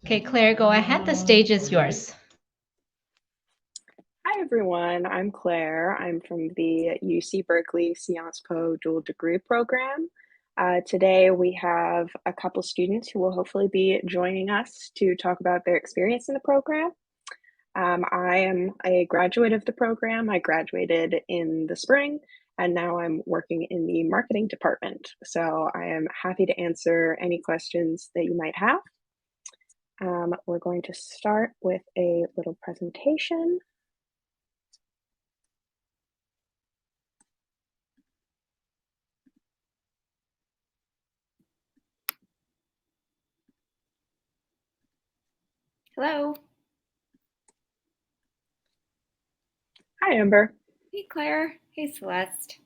Okay, Claire, go ahead. The stage is yours. Hi, everyone. I'm Claire. I'm from the UC Berkeley-Sciences Po Dual Degree program. Today, we have a couple students who will hopefully be joining us to talk about their experience in the program. I am a graduate of the program. I graduated in the spring, and now I'm working in the marketing department. So I am happy to answer any questions that you might have. We're going to start with a little presentation. Hello. Hi, Amber. Hey, Claire. Hey, Celeste.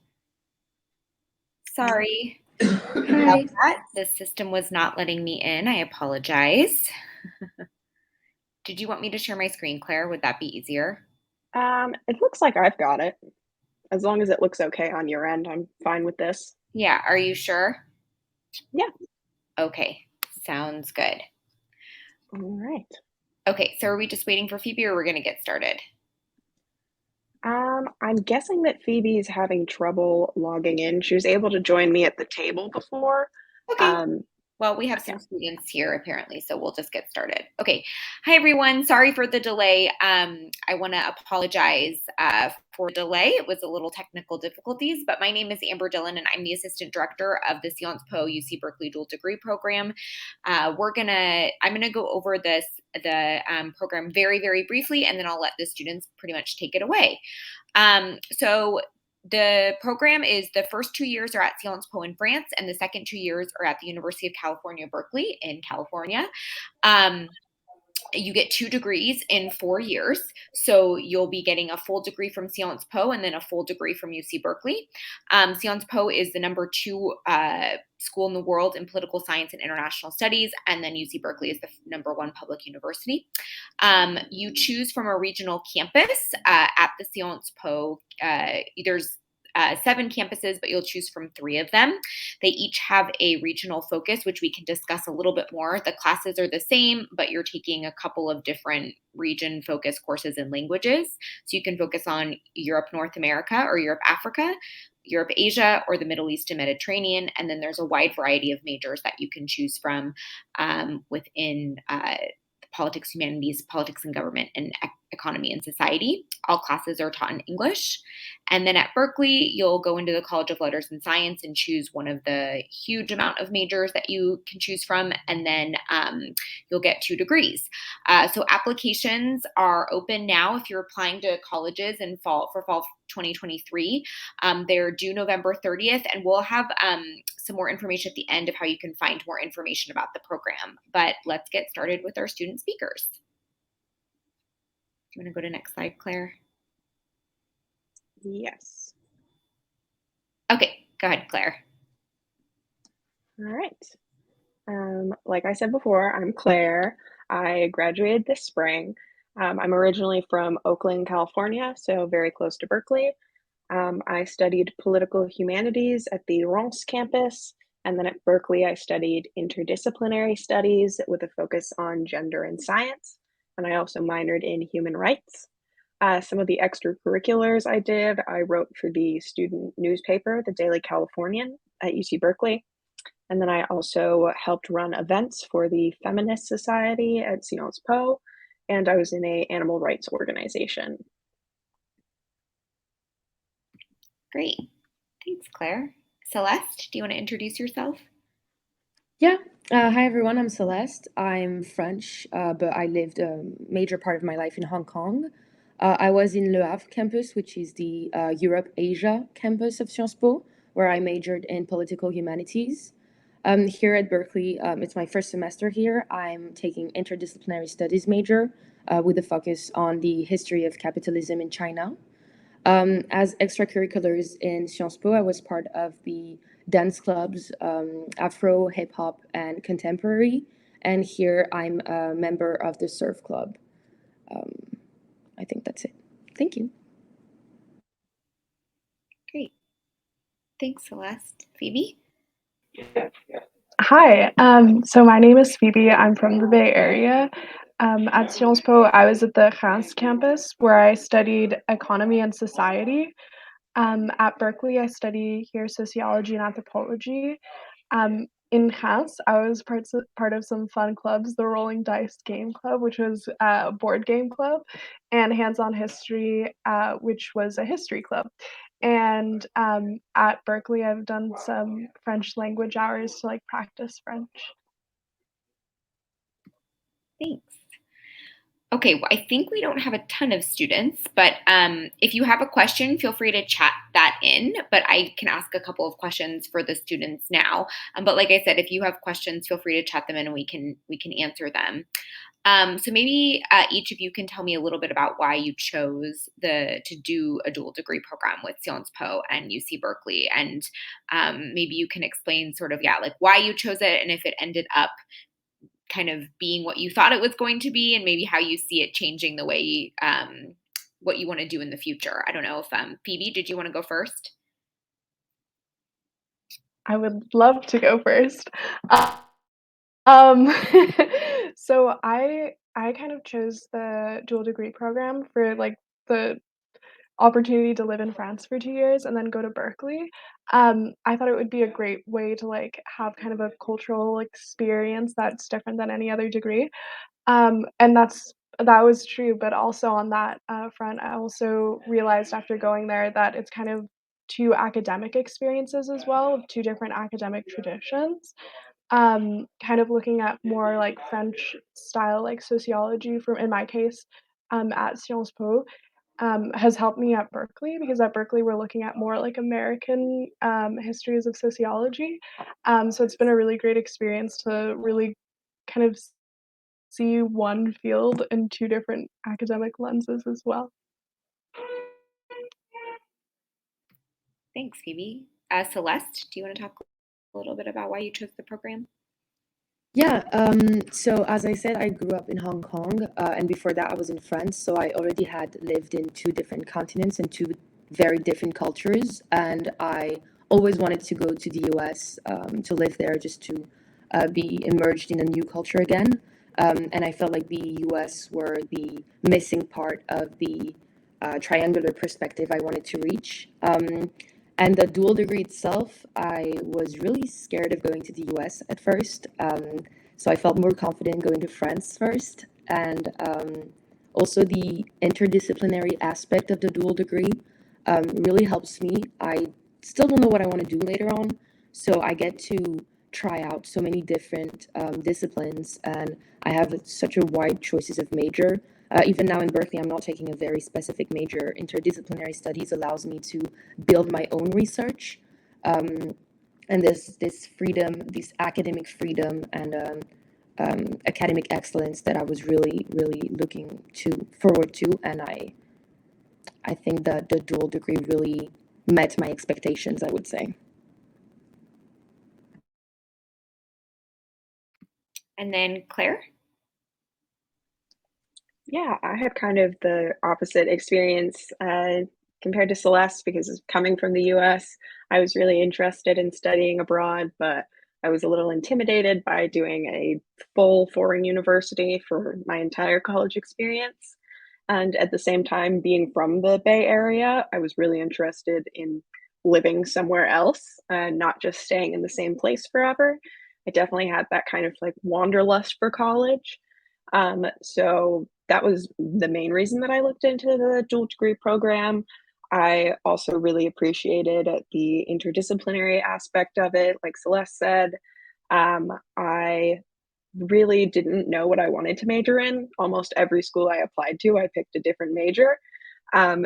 Sorry. Hi. The system was not letting me in. I apologize. Did you want me to share my screen, Claire? Would that be easier? It looks like I've got it. As long as it looks okay on your end, I'm fine with this. Yeah. Are you sure? Yeah. Okay. Sounds good. All right. Okay. So are we just waiting for Phoebe or we're going to get started? I'm guessing that Phoebe is having trouble logging in. She was able to join me at the table before. Okay. Well, we have some students here apparently, so we'll just get started. Okay. Hi, everyone. Sorry for the delay. I want to apologize for the delay. It was a little technical difficulties, but my name is Amber Dillon, and I'm the Assistant Director of the Sciences Po UC Berkeley Dual Degree Program. I'm gonna go over the program very, very briefly, and then I'll let the students pretty much take it away. So the program is the first 2 years are at Sciences Po in France, and the second 2 years are at the University of California, Berkeley in California. You get 2 degrees in 4 years. So you'll be getting a full degree from Sciences Po and then a full degree from UC Berkeley. Sciences Po is the number 2 school in the world in political science and international studies. And then UC Berkeley is the number 1 public university. You choose from a regional campus at the Sciences Po. There's 7 campuses, but you'll choose from 3 of them. They each have a regional focus, which we can discuss a little bit more. The classes are the same, but you're taking a couple of different region-focused courses and languages. So you can focus on Europe, North America, or Europe, Africa, Europe, Asia, or the Middle East and Mediterranean. And then there's a wide variety of majors that you can choose from within politics, humanities, politics and government, and economy and society. All classes are taught in English. And then at Berkeley, you'll go into the College of Letters and Science and choose one of the huge amount of majors that you can choose from. And then you'll get 2 degrees. So applications are open now if you're applying to colleges in fall 2023. They're due November 30th, and we'll have some more information at the end of how you can find more information about the program. But let's get started with our student speakers. Do you want to go to next slide, Claire? Yes. Okay, go ahead, Claire. All right. Like I said before, I'm Claire. I graduated this spring. I'm originally from Oakland, California, so very close to Berkeley. I studied political humanities at the Rance campus, and then at Berkeley, I studied interdisciplinary studies with a focus on gender and science, and I also minored in human rights. Some of the extracurriculars I did, I wrote for the student newspaper, the Daily Californian at UC Berkeley, and then I also helped run events for the Feminist Society at Sciences Po, and I was in an animal rights organization. Great. Thanks, Claire. Celeste, do you want to introduce yourself? Yeah. Hi, everyone. I'm Celeste. I'm French, but I lived a major part of my life in Hong Kong. I was in Le Havre campus, which is the Europe-Asia campus of Sciences Po, where I majored in political humanities. Here at Berkeley, it's my first semester here. I'm taking interdisciplinary studies major with a focus on the history of capitalism in China. As extracurriculars in Sciences Po, I was part of the dance clubs, Afro, hip hop, and contemporary. and here I'm a member of the surf club. I think that's it. Thank you. Great. Thanks, Celeste. Phoebe? Hi, so my name is Phoebe. I'm from the Bay Area. At Sciences Po, I was at the Reims campus where I studied economy and society. At Berkeley, I study here sociology and anthropology. In Reims, I was part of some fun clubs, the Rolling Dice Game Club, which was a board game club, and Hands on History, which was a history club. And at Berkeley, I've done some French language hours to like practice French. Thanks. Okay, well, I think we don't have a ton of students, but if you have a question, feel free to chat that in, but I can ask a couple of questions for the students now. But like I said, if you have questions, feel free to chat them in and we can answer them. So maybe each of you can tell me a little bit about why you chose to do a dual degree program with Sciences Po and UC Berkeley, and maybe you can explain sort of, like why you chose it and if it ended up kind of being what you thought it was going to be, and maybe how you see it changing the way what you want to do in the future. I don't know if Phoebe, did you want to go first? I would love to go first. Um, so I kind of chose the dual degree program for like the opportunity to live in France for 2 years and then go to Berkeley. I thought it would be a great way to like have kind of a cultural experience that's different than any other degree. And that was true, but also on that front, I also realized after going there that it's kind of two academic experiences as well, two different academic traditions. Kind of looking at more like French style, like sociology, from in my case, at Sciences Po, has helped me at Berkeley because at Berkeley we're looking at more like American histories of sociology. So it's been a really great experience to really kind of see one field in two different academic lenses as well. Thanks, Phoebe. Celeste, do you want to talk a little bit about why you chose the program? Yeah, so as I said, I grew up in Hong Kong, and before that, I was in France. So I already had lived in two different continents and two very different cultures. And I always wanted to go to the US to live there just to be immersed in a new culture again. And I felt like the US were the missing part of the triangular perspective I wanted to reach. And the dual degree itself, I was really scared of going to the US at first. So I felt more confident going to France first. And also, the interdisciplinary aspect of the dual degree really helps me. I still don't know what I want to do later on. So I get to try out so many different disciplines, and I have such a wide choices of major. Even now in Berkeley, I'm not taking a very specific major. Interdisciplinary studies allows me to build my own research, and this freedom, this academic freedom, and academic excellence that I was really looking forward to, and I think that the dual degree really met my expectations, I would say. And then Claire? Yeah, I had kind of the opposite experience compared to Celeste because coming from the US, I was really interested in studying abroad, but I was a little intimidated by doing a full foreign university for my entire college experience. And at the same time, being from the Bay Area, I was really interested in living somewhere else and not just staying in the same place forever. I definitely had that kind of like wanderlust for college. So that was the main reason that I looked into the dual degree program. I also really appreciated the interdisciplinary aspect of it, like Celeste said. I really didn't know what I wanted to major in. Almost every school I applied to, I picked a different major.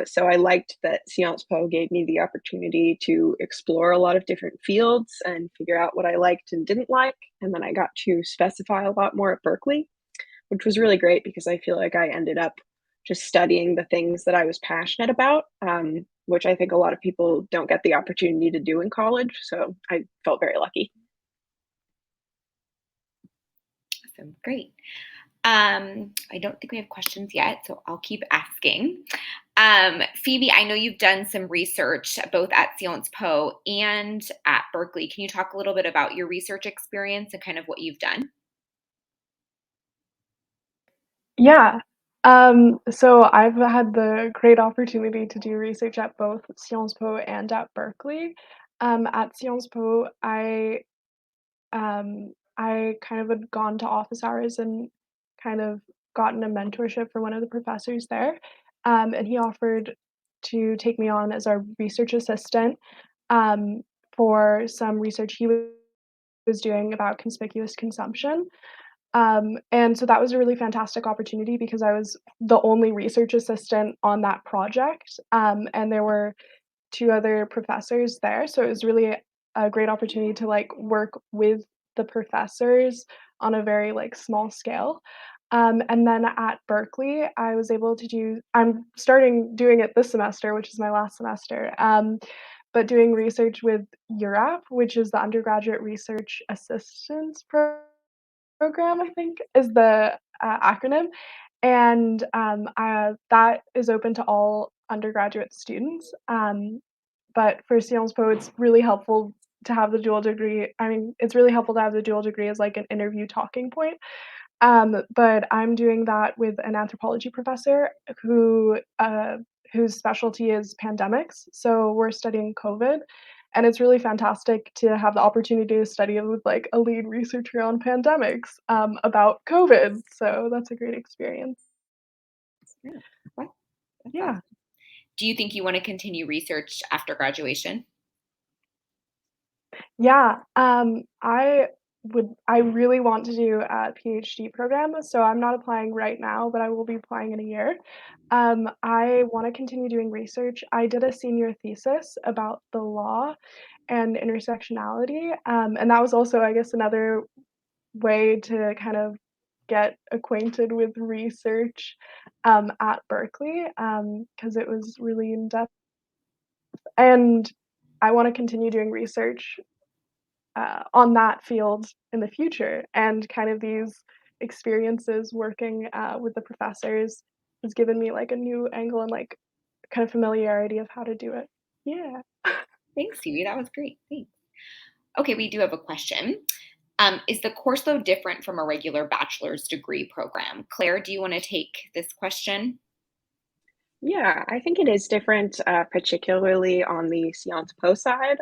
So I liked that Sciences Po gave me the opportunity to explore a lot of different fields and figure out what I liked and didn't like. And then I got to specify a lot more at Berkeley, which was really great because I feel like I ended up just studying the things that I was passionate about, which I think a lot of people don't get the opportunity to do in college. So I felt very lucky. Awesome. Great. I don't think we have questions yet, so I'll keep asking. Phoebe, I know you've done some research both at Sciences Po and at Berkeley. Can you talk a little bit about your research experience and kind of what you've done? Yeah. So I've had the great opportunity to do research at both Sciences Po and at Berkeley. At Sciences Po, I kind of had gone to office hours and kind of gotten a mentorship from one of the professors there, and he offered to take me on as our research assistant um, for some research he was doing about conspicuous consumption. And so that was a really fantastic opportunity because I was the only research assistant on that project, and there were two other professors there, so it was really a great opportunity to, like, work with the professors on a very, like, small scale. And then at Berkeley, I was able to I'm starting doing it this semester, which is my last semester, but doing research with URAP, which is the Undergraduate Research Assistance Program, I think is the, acronym, and, that is open to all undergraduate students, but for Sciences Po, it's really helpful to have the dual degree. I mean, it's really helpful to have the dual degree as, like, an interview talking point, but I'm doing that with an anthropology professor whose specialty is pandemics, so we're studying COVID, and it's really fantastic to have the opportunity to study it with, like, a lead researcher on pandemics, about COVID, so that's a great experience. Yeah. Well, that's Yeah. awesome. Do you think you want to continue research after graduation? Yeah, I really want to do a PhD program, so I'm not applying right now, but I will be applying in a year. I wanna continue doing research. I did a senior thesis about the law and intersectionality, and that was also, I guess, another way to kind of get acquainted with research, at Berkeley, because it was really in-depth, and I wanna continue doing research on that field in the future. And kind of these experiences working with the professors has given me like a new angle and like kind of familiarity of how to do it. Yeah. Thanks, Phoebe. That was great. Thanks. Okay, we do have a question. Is the course load different from a regular bachelor's degree program? Claire, do you want to take this question? Yeah, I think it is different, particularly on the Sciences Po side.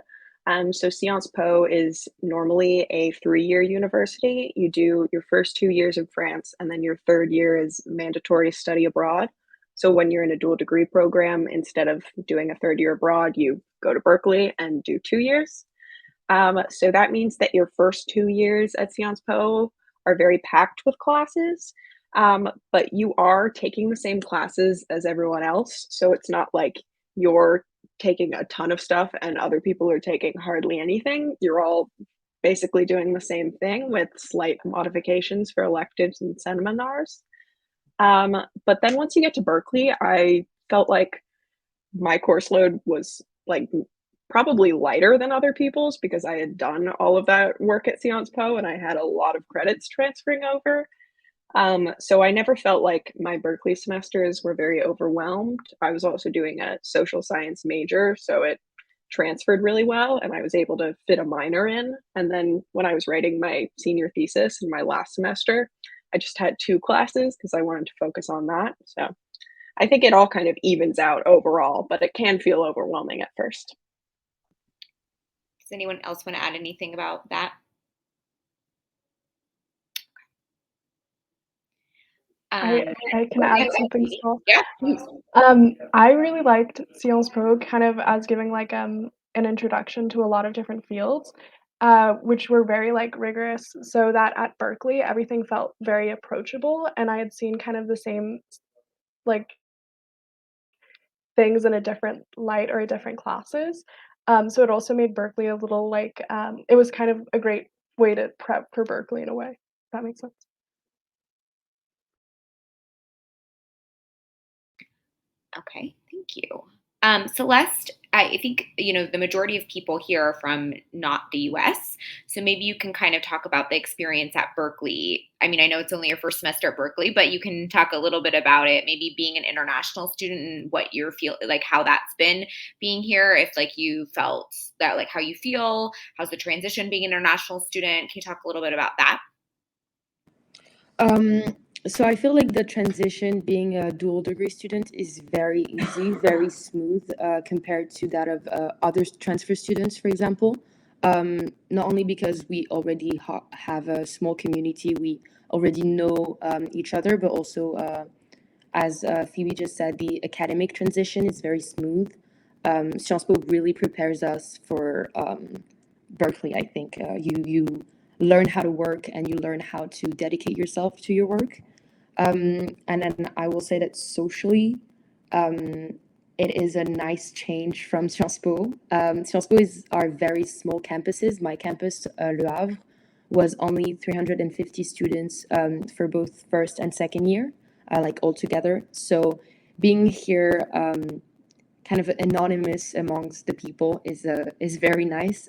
So Sciences Po is normally a 3-year university. You do your first 2 years in France, and then your third year is mandatory study abroad. So when you're in a dual degree program, instead of doing a third year abroad, you go to Berkeley and do 2 years. So that means that your first 2 years at Sciences Po are very packed with classes, but you are taking the same classes as everyone else, so it's not like you're taking a ton of stuff and other people are taking hardly anything. You're all basically doing the same thing with slight modifications for electives and seminars. But then once you get to Berkeley, I felt like my course load was, like, probably lighter than other people's because I had done all of that work at Sciences Po and I had a lot of credits transferring over. So I never felt like my Berkeley semesters were very overwhelmed. I was also doing a social science major, so it transferred really well and I was able to fit a minor in. And then when I was writing my senior thesis in my last semester, I just had 2 classes because I wanted to focus on that. So I think it all kind of evens out overall, but it can feel overwhelming at first. Does anyone else want to add anything about that? I can Go add ahead, something Phoebe. small. Yeah, please. I really liked Sciences Po kind of as giving like an introduction to a lot of different fields, which were very like rigorous. So that at Berkeley everything felt very approachable, and I had seen kind of the same like things in a different light or a different classes. So it also made Berkeley a little like it was kind of a great way to prep for Berkeley in a way. If that makes sense. Okay, thank you. Celeste, I think, the majority of people here are from not the US. So maybe you can kind of talk about the experience at Berkeley. I mean, I know it's only your first semester at Berkeley, but you can talk a little bit about it, maybe being an international student and what you feel like, how that's been being here. If like you felt that, like how you feel, how's the transition being an international student? Can you talk a little bit about that? So I feel like the transition being a dual degree student is very easy, very smooth compared to that of other transfer students, for example. Not only because we already have a small community, we already know each other, but also, as Phoebe just said, the academic transition is very smooth. Sciences Po really prepares us for Berkeley, I think. You learn how to work and you learn how to dedicate yourself to your work. And then I will say that socially, it is a nice change from Sciences Po. Sciences Po are very small campuses. My campus, Le Havre, was only 350 students for both first and second year, like all together. So being here, kind of anonymous amongst the people is very nice.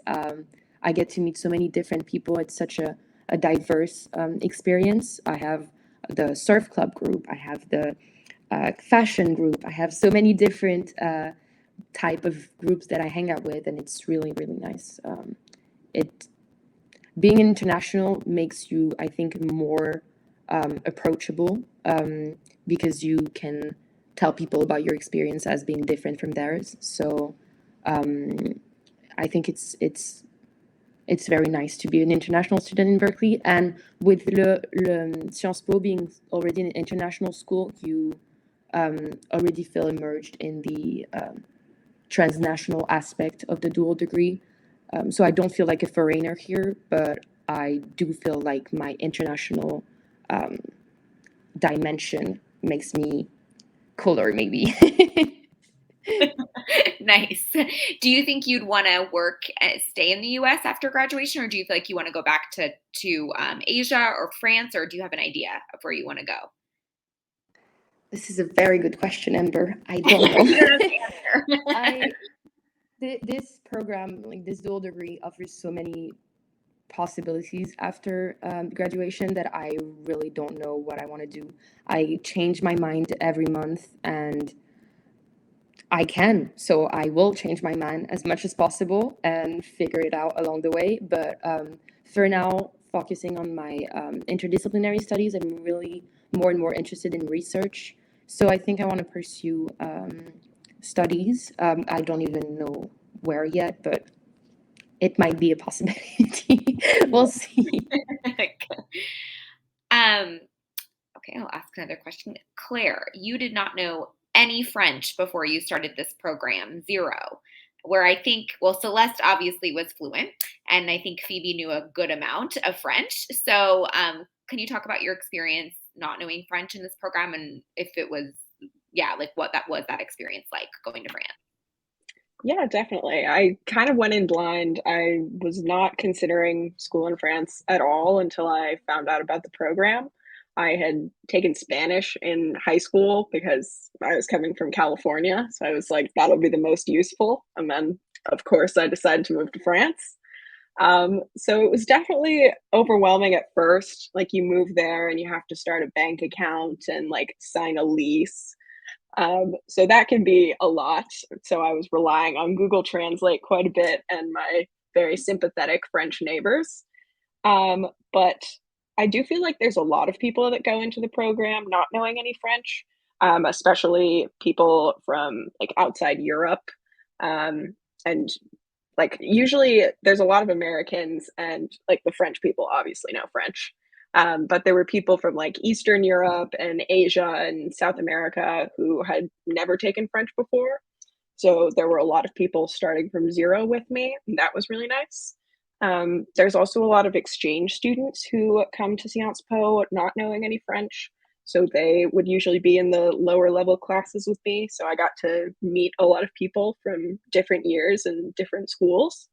I get to meet so many different people. It's such a diverse experience. I have the surf club group. I have the fashion group. I have so many different type of groups that I hang out with, and it's really, really nice. It being international makes you, I think, more approachable because you can tell people about your experience as being different from theirs. So I think it's very nice to be an international student in Berkeley. And with le Sciences Po being already an international school, you already feel immersed in the transnational aspect of the dual degree. So I don't feel like a foreigner here, but I do feel like my international dimension makes me cooler, maybe. Nice. Do you think you'd want to stay in the US after graduation, or do you feel like you want to go back to Asia or France, or do you have an idea of where you want to go? This is a very good question, Amber. I don't know. You don't have to answer. This program, like this dual degree, offers so many possibilities after graduation that I really don't know what I want to do. I change my mind every month, and I can. So I will change my mind as much as possible and figure it out along the way. But for now, focusing on my interdisciplinary studies, I'm really more and more interested in research. So I think I want to pursue studies. I don't even know where yet, but it might be a possibility. We'll see. Okay, I'll ask another question. Claire, you did not know any French before you started this program, zero. Where I think, well, Celeste obviously was fluent, and I think Phoebe knew a good amount of French. So, can you talk about your experience not knowing French in this program, and if it was, like what that was that experience like going to France? Yeah, definitely. I kind of went in blind. I was not considering school in France at all until I found out about the program. I had taken Spanish in high school because I was coming from California. So I was like, that'll be the most useful. And then, of course, I decided to move to France. So it was definitely overwhelming at first. Like, you move there and you have to start a bank account and like sign a lease. So that can be a lot. So I was relying on Google Translate quite a bit and my very sympathetic French neighbors. But I do feel like there's a lot of people that go into the program not knowing any French, especially people from like outside Europe. And like usually there's a lot of Americans, and like the French people obviously know French. But there were people from like Eastern Europe and Asia and South America who had never taken French before. So there were a lot of people starting from zero with me, and that was really nice. There's also a lot of exchange students who come to Sciences Po not knowing any French. So they would usually be in the lower level classes with me. So I got to meet a lot of people from different years and different schools.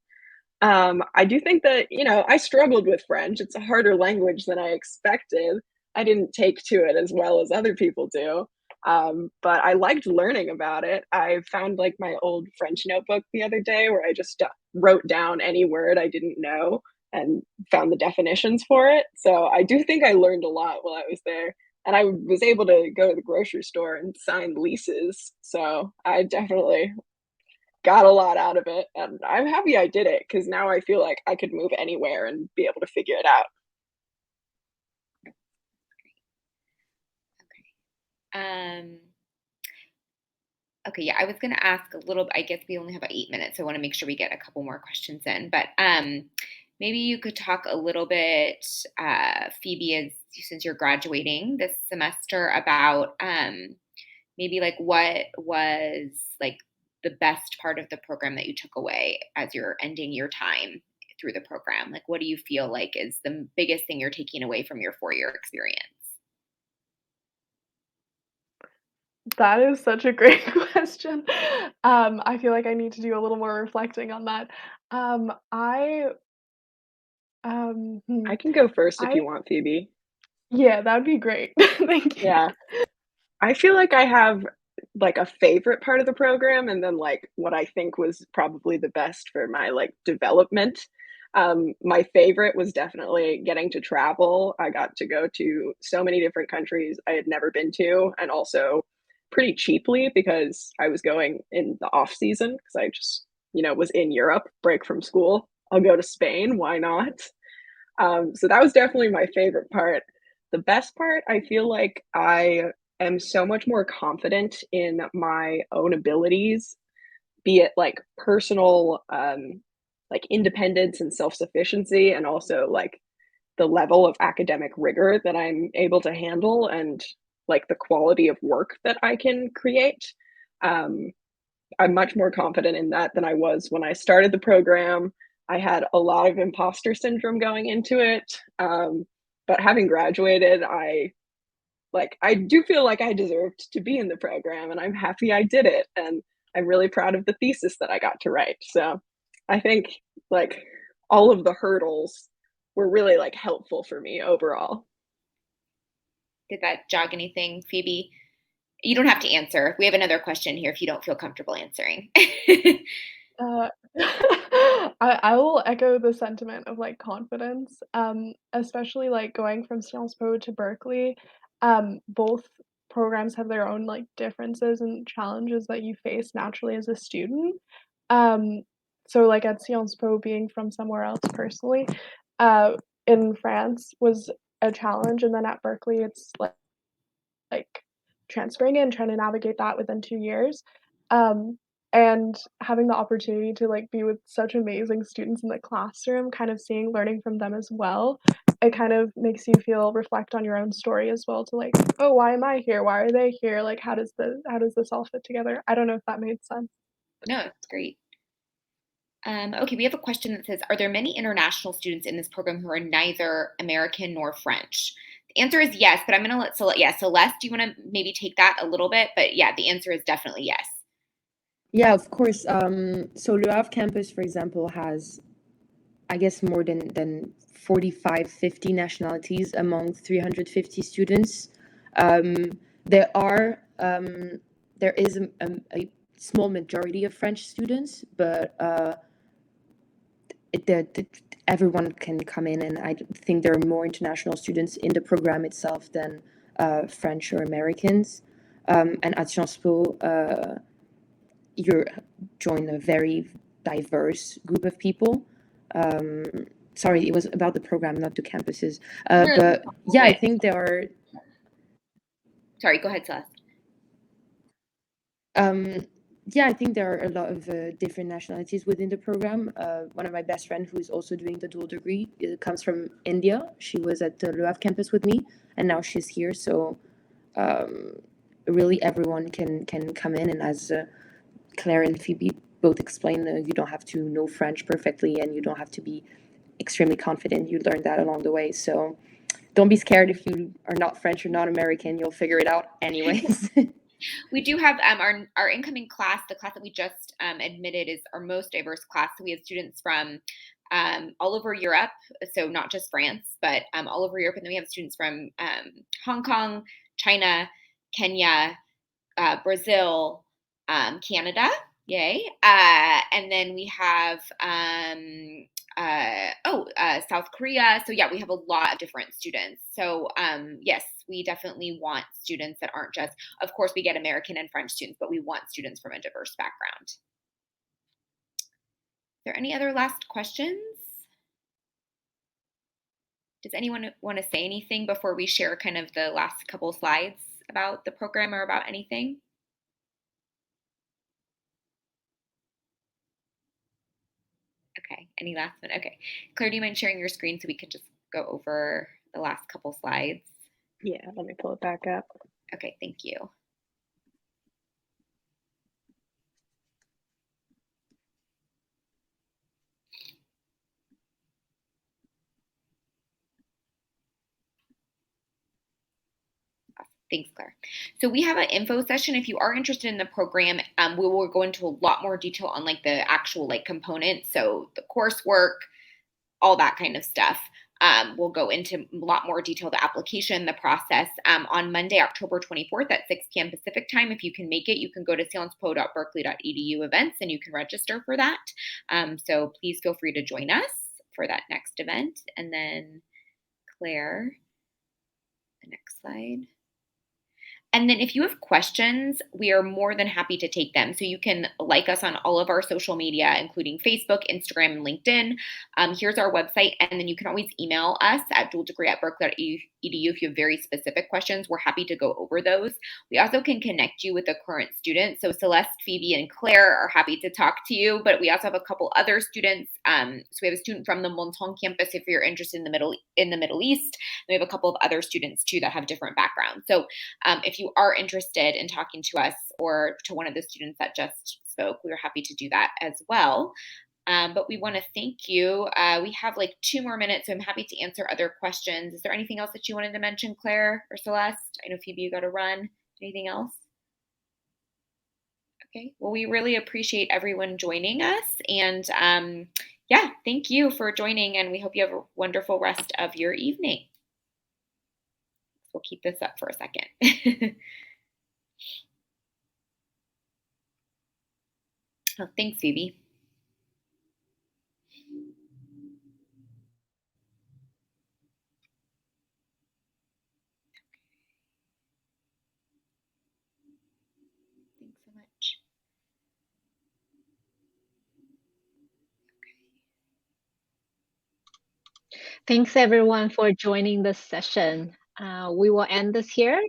I do think that, I struggled with French. It's a harder language than I expected. I didn't take to it as well as other people do. But I liked learning about it. I found like my old French notebook the other day where I just wrote down any word I didn't know and found the definitions for it. So I do think I learned a lot while I was there. And I was able to go to the grocery store and sign leases. So I definitely got a lot out of it. And I'm happy I did it because now I feel like I could move anywhere and be able to figure it out. Okay, yeah, I was going to ask a little, I guess we only have about 8 minutes, so I want to make sure we get a couple more questions in. But maybe you could talk a little bit, Phoebe, since you're graduating this semester, about maybe like what was like the best part of the program that you took away as you're ending your time through the program. Like, what do you feel like is the biggest thing you're taking away from your 4-year experience? That is such a great question. I feel like I need to do a little more reflecting on that. I hmm, I can go first if I you want, Phoebe. yeah, that'd be great. Thank you. Yeah. I feel like I have like a favorite part of the program and then like what I think was probably the best for my like development. My favorite was definitely getting to travel. I got to go to so many different countries I had never been to, and also pretty cheaply because I was going in the off season because I just, was in Europe, break from school. I'll go to Spain, why not? So that was definitely my favorite part. The best part, I feel like I am so much more confident in my own abilities, be it like personal, like independence and self sufficiency, and also like the level of academic rigor that I'm able to handle, and like the quality of work that I can create. Um, I'm much more confident in that than I was when I started the program. I had a lot of imposter syndrome going into it. But having graduated, I do feel like I deserved to be in the program, and I'm happy I did it. And I'm really proud of the thesis that I got to write. So I think like all of the hurdles were really like helpful for me overall. Did that jog anything, Phoebe? You don't have to answer. We have another question here if you don't feel comfortable answering. Uh, I will echo the sentiment of like confidence, especially like going from Sciences Po to Berkeley. Both programs have their own like differences and challenges that you face naturally as a student. Um, so like at Sciences Po, being from somewhere else personally, uh, in France was a challenge, and then at Berkeley, it's like transferring it and trying to navigate that within 2 years. Um, and having the opportunity to like be with such amazing students in the classroom, kind of learning from them as well, it kind of makes you reflect on your own story as well to like, oh, why am I here? Why are they here? Like how does this all fit together? I don't know if that made sense. No, it's great. Okay, we have a question that says, are there many international students in this program who are neither American nor French? The answer is yes, but I'm going to let Celeste, do you want to maybe take that a little bit? But yeah, the answer is definitely yes. Yeah, of course. So Le Havre campus, for example, has, I guess, more than 45, 50 nationalities among 350 students. There are there is a small majority of French students, but everyone can come in, and I think there are more international students in the program itself than French or Americans. And at Sciences Po, you join a very diverse group of people. Sorry, it was about the program, not the campuses. But yeah, I think there are. Sorry, go ahead, Celeste. Yeah, I think there are a lot of different nationalities within the program. One of my best friends, who is also doing the dual degree, comes from India. She was at the Le Havre campus with me, and now she's here. So really, everyone can come in, and as Claire and Phoebe both explained, you don't have to know French perfectly, and you don't have to be extremely confident. You learn that along the way. So don't be scared if you are not French or not American. You'll figure it out anyways. We do have our incoming class. The class that we just admitted is our most diverse class. So we have students from all over Europe, so not just France, but all over Europe. And then we have students from Hong Kong, China, Kenya, Brazil, Canada, yay. And then we have South Korea. So yeah, we have a lot of different students. So yes, we definitely want students that aren't just, of course, we get American and French students, but we want students from a diverse background. Is there any other last questions? Does anyone want to say anything before we share kind of the last couple slides about the program or about anything? Okay, any last one? Okay. Claire, do you mind sharing your screen so we could just go over the last couple slides? Yeah, let me pull it back up. Okay, thank you. Thanks, Claire. So we have an info session. If you are interested in the program, we will go into a lot more detail on like the actual like components. So the coursework, all that kind of stuff. We'll go into a lot more detail, the application, the process on Monday, October 24th at 6 p.m. Pacific time. If you can make it, you can go to sciencepo.berkeley.edu events and you can register for that. So please feel free to join us for that next event. And then Claire, the next slide. And then if you have questions, we are more than happy to take them. So you can like us on all of our social media, including Facebook, Instagram, and LinkedIn. Here's our website. And then you can always email us at dualdegree@berkeley.edu if you have very specific questions. We're happy to go over those. We also can connect you with a current student. So Celeste, Phoebe, and Claire are happy to talk to you. But we also have a couple other students. So we have a student from the Monton campus if you're interested in the Middle East. And we have a couple of other students too that have different backgrounds. So if you are interested in talking to us or to one of the students that just spoke, we are happy to do that as well. But we want to thank you. We have like 2 more minutes, so I'm happy to answer other questions. Is there anything else that you wanted to mention, Claire or Celeste? I know Phoebe, you got to run. Anything else? Okay, well, we really appreciate everyone joining us. And yeah, thank you for joining, and we hope you have a wonderful rest of your evening. We'll keep this up for a second. Oh, thanks, Phoebe. Thanks so much. Thanks everyone for joining this session. We will end this here.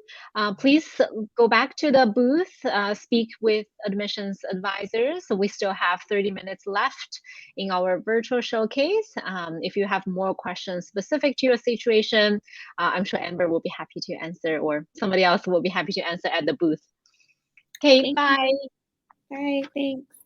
Please go back to the booth, speak with admissions advisors. So we still have 30 minutes left in our virtual showcase. If you have more questions specific to your situation, I'm sure Amber will be happy to answer, or somebody else will be happy to answer at the booth. Okay, bye. All right, thanks.